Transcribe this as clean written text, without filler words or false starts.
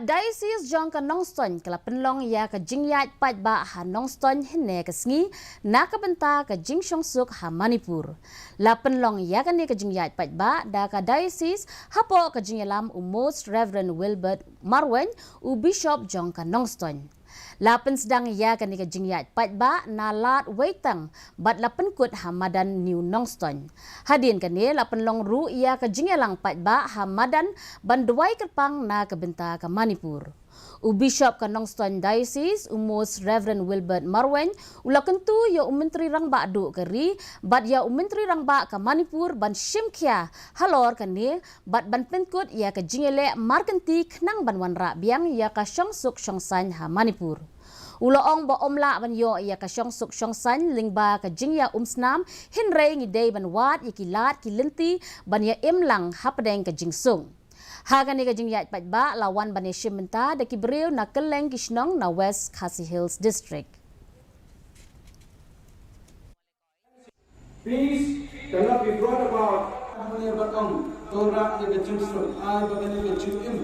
diocese jong ka Nongstoin kala penlong ya ka jingyat pat ba ha Nongstoin hene ka sngi na ka benta ka jingshong suk ha Manipur. La penlong ya ka ni ka jingyat pat ba da ka diocese hapo ka jingyalam Most Reverend Wilbert Marwen u Bishop jong ka Nongstoin. Lapen sedang ya kan ni jingyat pat ba na lat waitang bat lapen kut hamadan New Nongstoin. Hadin kan ni lapen long ru ya ka jingyalang pat ba hamadan banduai kerpang na kebenta ka Manipur. U Bishop ka Nongstoin Diocese Most Reverend Wilbert Marwen ulakan tu ya menteri rang ba du keri bat ya menteri rang ba ka Manipur ban shimkhia halor kan ni bat ban penkut ya ka jingyele markanti knang ban wanra biang ya ka syongsuk syongsan ha Manipur. Uloong ba omla ban yo ya ka syongsuk syongsan lingba ka jingya snam hinrei ngidei ban wat ikilat kilenti ban ya imlang hapadeng ka jingsung. Hagan ni ka jingyat pat ba lawan ban ya shimenta da kibriw na keleng kishnong na West Khasi Hills District. Peace cannot be brought about. Torak ni ka jingsung ay bagani ka jingim.